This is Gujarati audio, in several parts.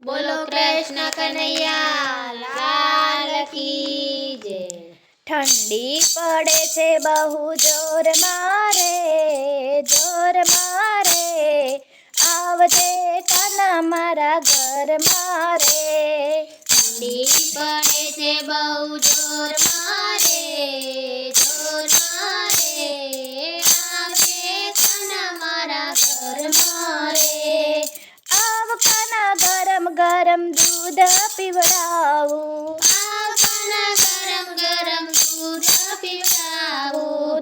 બોલો કૃષ્ણ કનૈયા લાલ કી જય। ઠંડી પડે છે બહુ જોર મારે આવજે કાના મારા ઘર મારે। ઠંડી પડે છે બહુ જોર મારે આવજે કાના મારા ઘર મારે। આવ કાના ગરમ ગરમ દૂધ પીવડાવું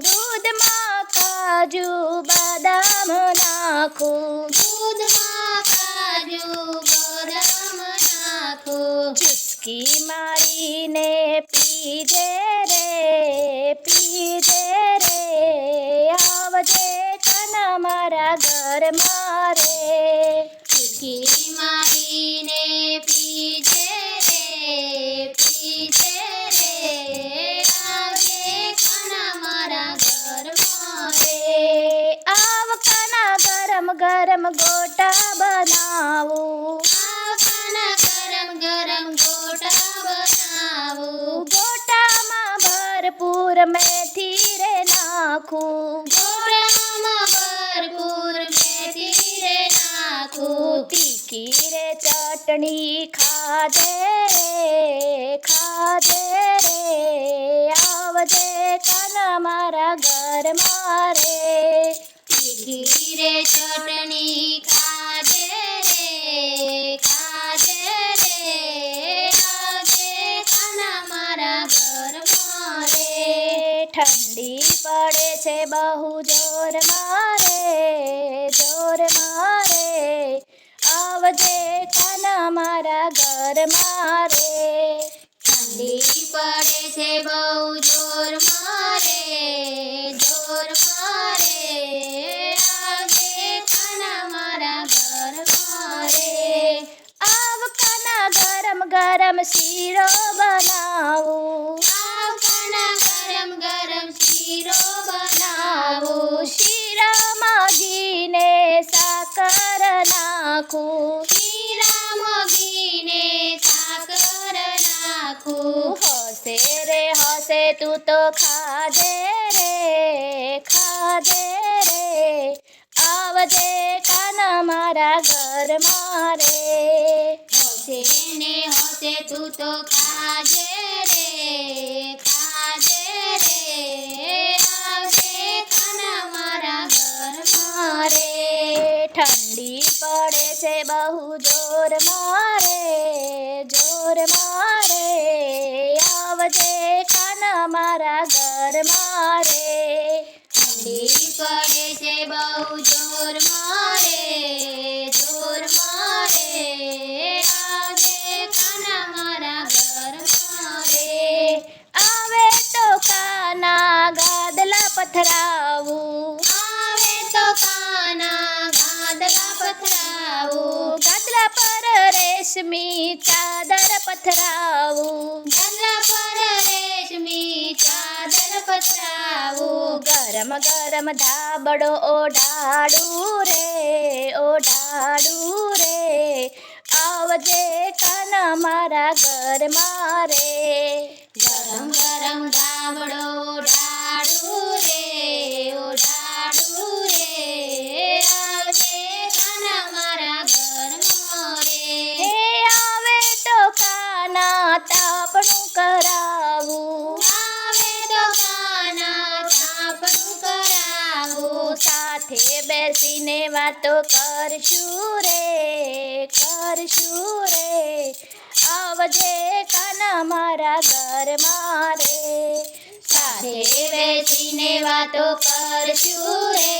દૂધમાં કાજુ બદામ નાખું ચુસ્કી મારીને પીજે રે આવજે કાના મારા ઘર મારે। ચુસ્કી મારીને પીજે રે આવજે કાના મારા ઘર મારે। આવ કાના ગરમ ગરમ ગોટા બનાવું ગોટામાં ભરપૂર મેથી રે નાખું તીખી રે ચટણી ખાજે રે આવજે કાના મારા ઘર મારે। તીખી રે ચટણી ખાજે રે આવજે કાના મારા ઘર મારે। ઠંડી પડે છે બહુ જોર મારે આવજે કાના મારા ઘર મારે। ઠંડી પડે છે બહુ જોર મારે આવજે કાના મારા ઘર મારે। આવ કાના ગરમ ગરમ શીરો બનાવું શીરામાં ઘીને સાકર નાખું હસે તું તો ખાજે રે આવજે કાના મારા ઘર મારે। હસે તું તો ખાજે રે આવજે કાના મારા ઘર મારે। ઠંડી પડે છે બહુ જોર મારે આવજે કાના મારા ઘર મારે। ઠંડી પડે છે બહુ જોર મારે આવજે કાના મારા ઘર મારે। આવે તો કાના ગાદલા પથરાવું ગાદલા પર રેશમી ચાદર પથરાવું ગરમ ગરમ ધાબળો ઓઢાડું રે આવજે કાના મારા ઘર મારે। ગરમ ગરમ ધાબળો ઓઢાડું રે આવજે કાના મારા ઘર મારે। હે આવે તો કાના તાપણું કરાવું સાથે બેસીને વાતો કરશું રે આવજે કાના મારા ઘર મારે। સાથે બેસીને વાતો કરશું રે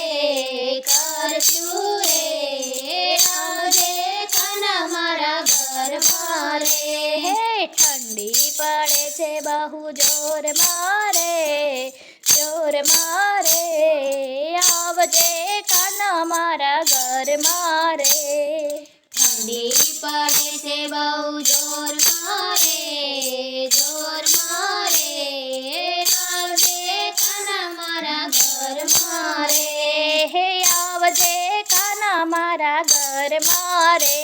આવજે કાના મારા ઘર મારે। હે ઠંડી પડે છે બહુ જોર મારે આવજે કાના મારા ઘર મારે। ઠંડી પડે છે બહુ જોર મારે આવજે કાના મારા ઘર મારે। હે આવજે કાના મારા ઘર મારે।